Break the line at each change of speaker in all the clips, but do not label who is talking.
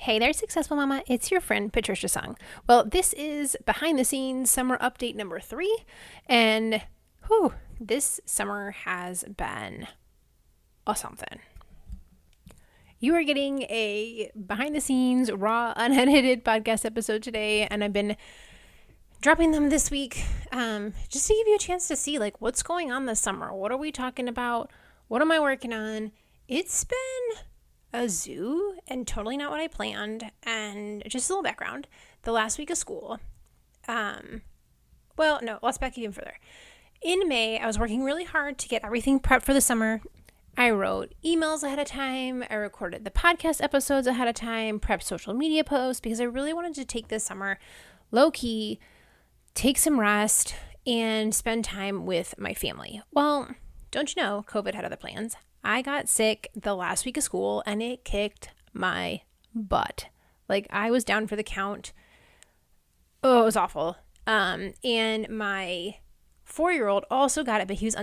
Hey there, Successful Mama. It's your friend, Patricia Sung. Well, this is behind the scenes summer update number 3. And this summer has been a something. You are getting a behind the scenes, raw, unedited podcast episode today. And I've been dropping them this week just to give you a chance to see like what's going on this summer. What are we talking about? What am I working on? It's been a zoo and totally not what I planned. And just a little background, the last week of school, let's back even further. In May, I was working really hard to get everything prepped for the summer. I wrote emails ahead of time. I recorded the podcast episodes ahead of time, prepped social media posts because I really wanted to take this summer low key, take some rest, and spend time with my family. Well, don't you know, COVID had other plans. I got sick the last week of school and it kicked my butt. Like I was down for the count. Oh, it was awful. And my 4-year-old also got it, but he was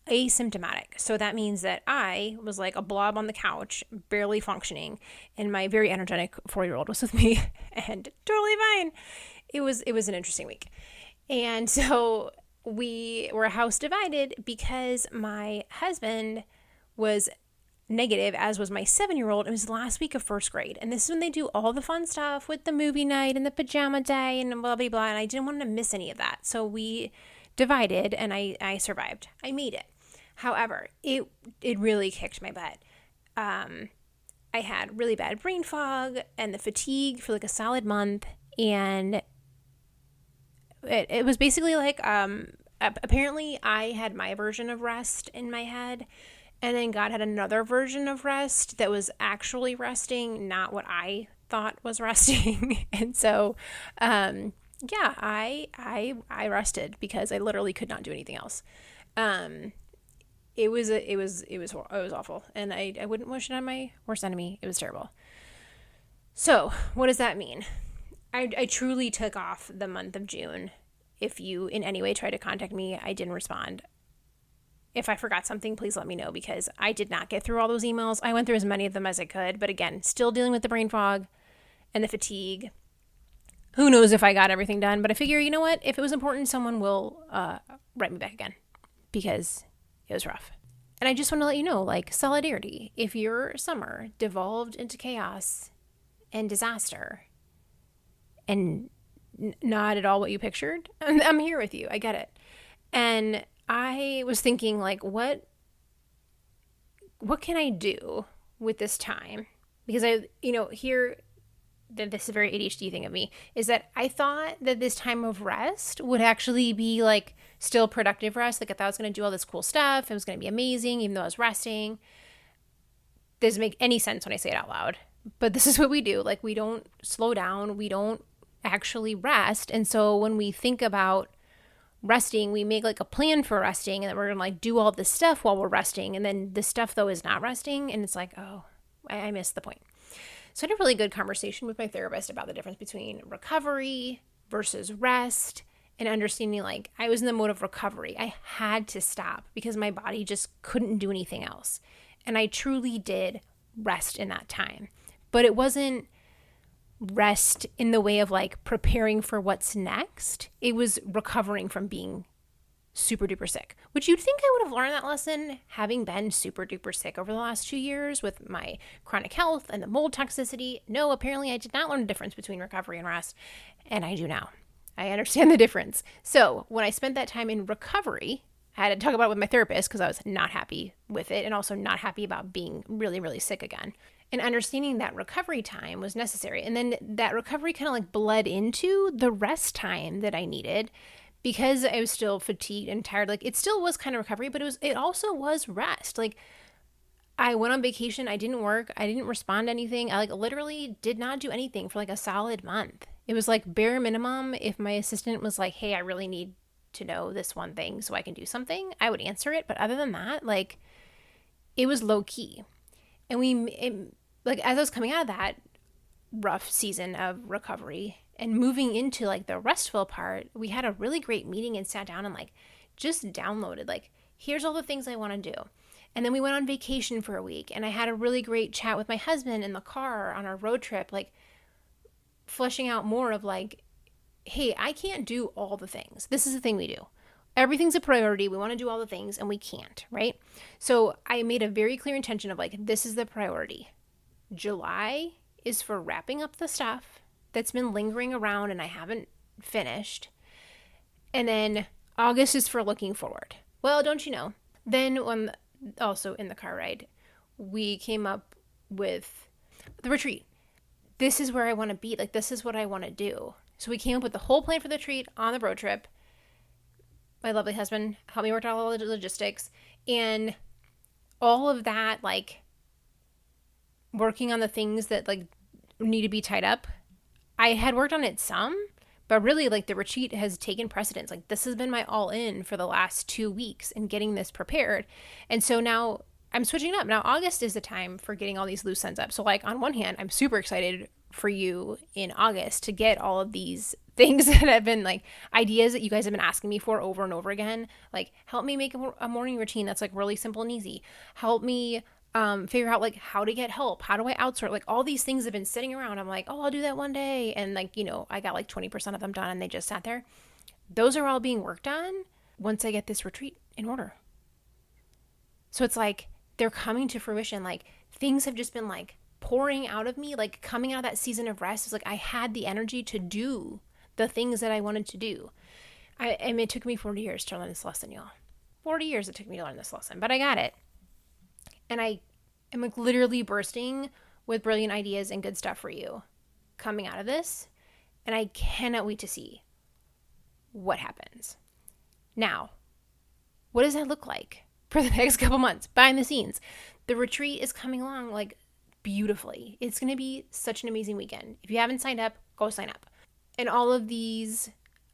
asymptomatic. So that means that I was like a blob on the couch, barely functioning. And my very energetic 4-year-old was with me and totally fine. It was an interesting week. And so we were house divided because my husband was negative, as was my 7-year-old. It was the last week of first grade. And this is when they do all the fun stuff with the movie night and the pajama day and blah, blah, blah. And I didn't want to miss any of that. So we divided and I survived. I made it. However, it really kicked my butt. I had really bad brain fog and the fatigue for like a solid month. And it was basically like, apparently I had my version of rest in my head. And then God had another version of rest that was actually resting, not what I thought was resting. And so, I rested because I literally could not do anything else. It was awful, and I wouldn't wish it on my worst enemy. It was terrible. So, what does that mean? I truly took off the month of June. If you in any way tried to contact me, I didn't respond. If I forgot something, please let me know because I did not get through all those emails. I went through as many of them as I could, but again, still dealing with the brain fog and the fatigue. Who knows if I got everything done, but I figure, you know what? If it was important, someone will write me back again because it was rough. And I just want to let you know, like, solidarity. If your summer devolved into chaos and disaster and not at all what you pictured, I'm here with you. I get it. And I was thinking, like, what can I do with this time? Because here, this is a very ADHD thing of me, is that I thought that this time of rest would actually be, like, still productive rest. Like, I thought I was going to do all this cool stuff. It was going to be amazing, even though I was resting. It doesn't make any sense when I say it out loud. But this is what we do. Like, we don't slow down. We don't actually rest. And so when we think about resting, we make like a plan for resting and then we're gonna like do all this stuff while we're resting, and then the stuff though is not resting, and it's like, oh, I missed the point. So I had a really good conversation with my therapist about the difference between recovery versus rest, and understanding like I was in the mode of recovery. I had to stop because my body just couldn't do anything else, and I truly did rest in that time, but it wasn't rest in the way of like preparing for what's next. It was recovering from being super duper sick, which you'd think I would have learned that lesson having been super duper sick over the last 2 years with my chronic health and the mold toxicity. No, apparently I did not learn the difference between recovery and rest, and I do now. I understand the difference. So when I spent that time in recovery, I had to talk about it with my therapist because I was not happy with it and also not happy about being really, really sick again. And understanding that recovery time was necessary. And then that recovery kind of like bled into the rest time that I needed because I was still fatigued and tired. Like it still was kind of recovery, but it also was rest. Like I went on vacation. I didn't work. I didn't respond to anything. I like literally did not do anything for like a solid month. It was like bare minimum. If my assistant was like, hey, I really need to know this one thing so I can do something, I would answer it. But other than that, like it was low key. And like as I was coming out of that rough season of recovery and moving into like the restful part, we had a really great meeting and sat down and like just downloaded like, here's all the things I want to do. And then we went on vacation for a week, and I had a really great chat with my husband in the car on our road trip, like fleshing out more of like, hey, I can't do all the things. This is the thing we do. Everything's a priority. We want to do all the things and we can't, right? So I made a very clear intention of like, this is the priority. July is for wrapping up the stuff that's been lingering around and I haven't finished. And then August is for looking forward. Well, don't you know? Then when also in the car ride, we came up with the retreat. This is where I want to be. Like, this is what I want to do. So we came up with the whole plan for the retreat on the road trip. My lovely husband helped me work out all the logistics. And all of that, like, working on the things that, like, need to be tied up. I had worked on it some, but really, like, the retreat has taken precedence. Like, this has been my all-in for the last 2 weeks in getting this prepared. And so now I'm switching it up. Now, August is the time for getting all these loose ends up. So, like, on one hand, I'm super excited for you in August to get all of these things that have been like ideas that you guys have been asking me for over and over again. Like, help me make a morning routine that's like really simple and easy. Help me figure out like how to get help. How do I outsource? Like, all these things have been sitting around. I'm like, oh, I'll do that one day. And like, you know, I got like 20% of them done and they just sat there. Those are all being worked on once I get this retreat in order. So it's like they're coming to fruition. Like, things have just been like pouring out of me, like coming out of that season of rest. It's like I had the energy to do the things that I wanted to do. And it took me 40 years to learn this lesson, y'all. 40 years it took me to learn this lesson, but I got it. And I am like literally bursting with brilliant ideas and good stuff for you coming out of this. And I cannot wait to see what happens. Now, what does that look like for the next couple months behind the scenes? The retreat is coming along like beautifully. It's going to be such an amazing weekend. If you haven't signed up, go sign up. And all of these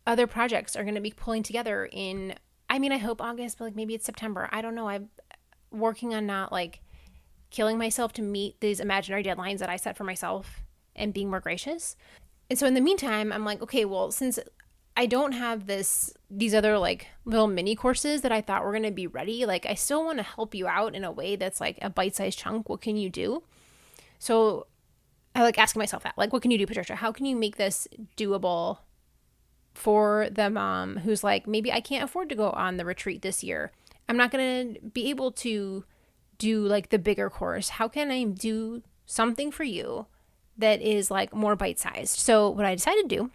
other projects are going to be pulling together in, I mean, I hope August, but like maybe it's September. I don't know. I'm working on not like killing myself to meet these imaginary deadlines that I set for myself and being more gracious. And so in the meantime, I'm like, okay, well, since I don't have these other like little mini courses that I thought were going to be ready, like I still want to help you out in a way that's like a bite-sized chunk. What can you do? So I like asking myself that, like, what can you do, Patricia? How can you make this doable for the mom who's like, maybe I can't afford to go on the retreat this year. I'm not going to be able to do like the bigger course. How can I do something for you that is like more bite-sized? So what I decided to do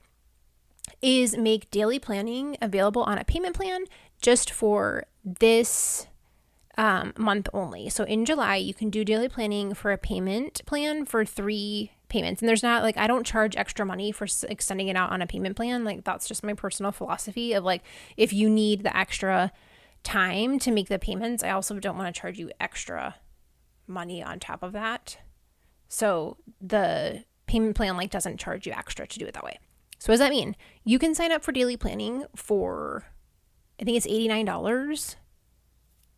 is make daily planning available on a payment plan just for this month only. So in July, you can do daily planning for a payment plan for 3 payments. And there's not like, I don't charge extra money for extending it out on a payment plan. Like, that's just my personal philosophy of like, if you need the extra time to make the payments, I also don't want to charge you extra money on top of that. So the payment plan like doesn't charge you extra to do it that way. So what does that mean? You can sign up for daily planning for, I think it's $89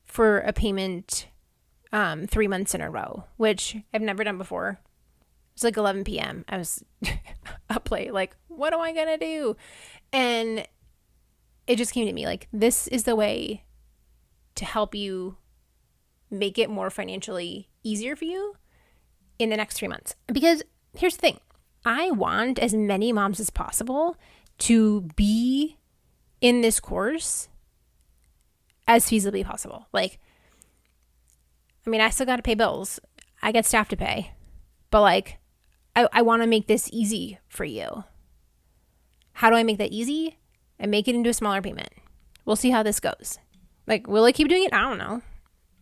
for a payment 3 months in a row, which I've never done before. It's like 11 p.m. I was up late, like, what am I going to do? And it just came to me, like, this is the way to help you make it more financially easier for you in the next 3 months. Because here's the thing. I want as many moms as possible to be in this course as feasibly possible. Like, I mean, I still got to pay bills. I got staff to pay. But like, I want to make this easy for you. How do I make that easy? I make it into a smaller payment. We'll see how this goes. Like, will I keep doing it? I don't know.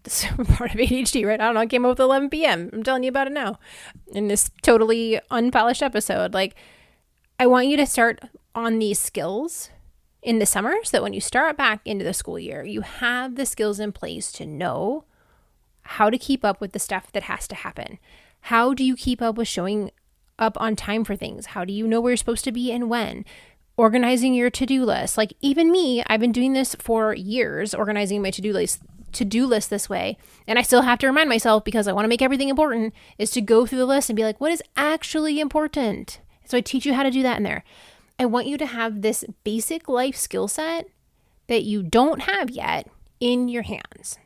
This is part of ADHD, right? I don't know. I came up with 11 p.m. I'm telling you about it now in this totally unpolished episode. Like, I want you to start on these skills in the summer so that when you start back into the school year, you have the skills in place to know how to keep up with the stuff that has to happen. How do you keep up with showing up on time for things? How do you know where you're supposed to be and when? Organizing your to-do list. Like, even me, I've been doing this for years, organizing my to-do list this way. And I still have to remind myself, because I want to make everything important, is to go through the list and be like, what is actually important? So I teach you how to do that in there. I want you to have this basic life skill set that you don't have yet in your hands.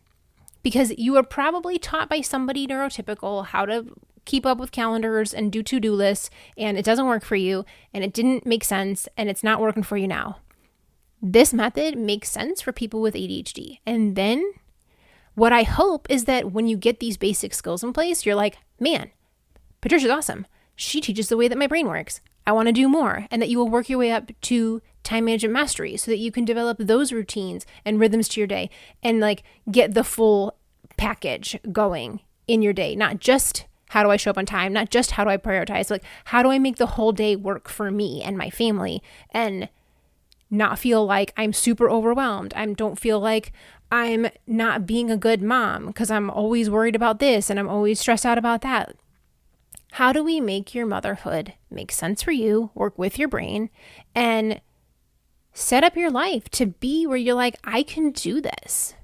because you were probably taught by somebody neurotypical how to keep up with calendars and do to-do lists, and it doesn't work for you, and it didn't make sense, and it's not working for you now. This method makes sense for people with ADHD. And then what I hope is that when you get these basic skills in place, you're like, man, Patricia's awesome. She teaches the way that my brain works. I want to do more. And that you will work your way up to time management mastery so that you can develop those routines and rhythms to your day and like get the full package going in your day. Not just how do I show up on time, not just how do I prioritize, like how do I make the whole day work for me and my family and not feel like I'm super overwhelmed. I don't feel like I'm not being a good mom because I'm always worried about this and I'm always stressed out about that. How do we make your motherhood make sense for you, work with your brain, and set up your life to be where you're like, I can do this.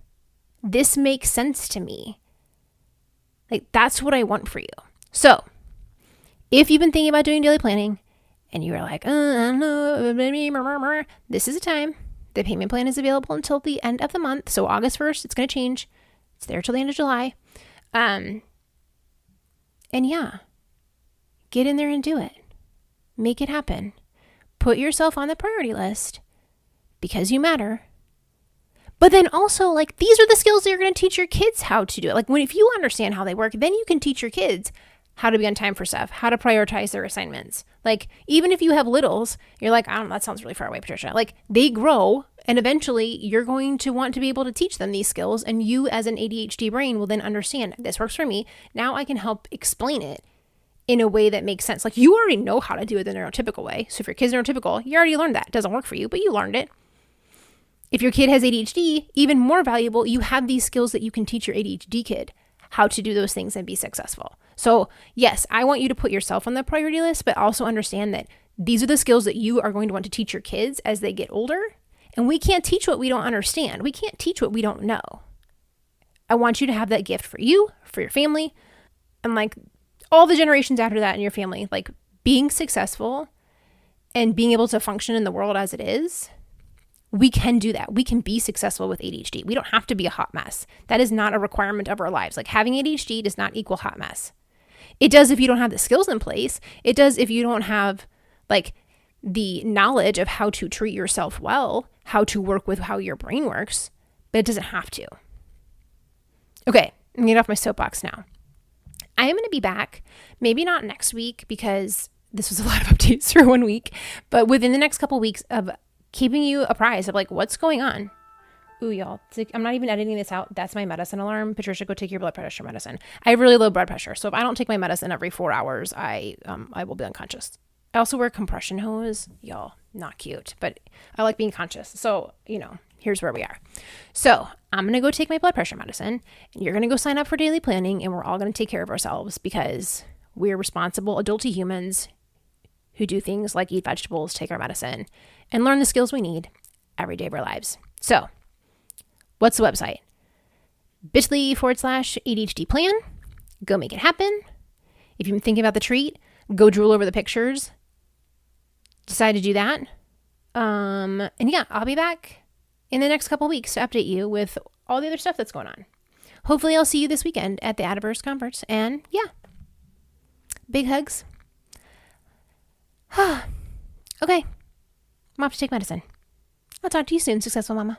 This makes sense to me. Like, that's what I want for you. So, if you've been thinking about doing daily planning and you're like, I don't know, this is a time. The payment plan is available until the end of the month. So August 1st, it's going to change. It's there till the end of July. And yeah, get in there and do it. Make it happen. Put yourself on the priority list because you matter. But then also, like, these are the skills that you're going to teach your kids how to do it. Like, if you understand how they work, then you can teach your kids how to be on time for stuff, how to prioritize their assignments. Like, even if you have littles, you're like, I don't know, that sounds really far away, Patricia. Like, they grow, and eventually you're going to want to be able to teach them these skills, and you as an ADHD brain will then understand, this works for me. Now I can help explain it in a way that makes sense. Like, you already know how to do it the neurotypical way. So if your kid's neurotypical, you already learned that. It doesn't work for you, but you learned it. If your kid has ADHD, even more valuable, you have these skills that you can teach your ADHD kid how to do those things and be successful. So yes, I want you to put yourself on the priority list, but also understand that these are the skills that you are going to want to teach your kids as they get older. And we can't teach what we don't understand. We can't teach what we don't know. I want you to have that gift for you, for your family, and like all the generations after that in your family, like being successful and being able to function in the world as it is. We can do that. We can be successful with ADHD. We don't have to be a hot mess. That is not a requirement of our lives. Like, having ADHD does not equal hot mess. It does if you don't have the skills in place. It does if you don't have like the knowledge of how to treat yourself well, how to work with how your brain works, but it doesn't have to. Okay, I'm getting off my soapbox now. I am going to be back, maybe not next week because this was a lot of updates for 1 week, but within the next couple weeks of keeping you apprised of like what's going on. Ooh, y'all, I'm not even editing this out. That's my medicine alarm. Patricia, go take your blood pressure medicine. I have really low blood pressure. So if I don't take my medicine every 4 hours, I will be unconscious. I also wear a compression hose. Y'all, not cute, but I like being conscious. So, here's where we are. So I'm going to go take my blood pressure medicine and you're going to go sign up for daily planning and we're all going to take care of ourselves because we're responsible adulty humans who do things like eat vegetables, take our medicine, and learn the skills we need every day of our lives. So, what's the website? bit.ly/ADHD plan. Go make it happen. If you've been thinking about the treat, go drool over the pictures. Decide to do that. And yeah, I'll be back in the next couple of weeks to update you with all the other stuff that's going on. Hopefully I'll see you this weekend at the Adverse Conference. And yeah, big hugs. Okay, I'm off to take medicine. I'll talk to you soon, successful mama.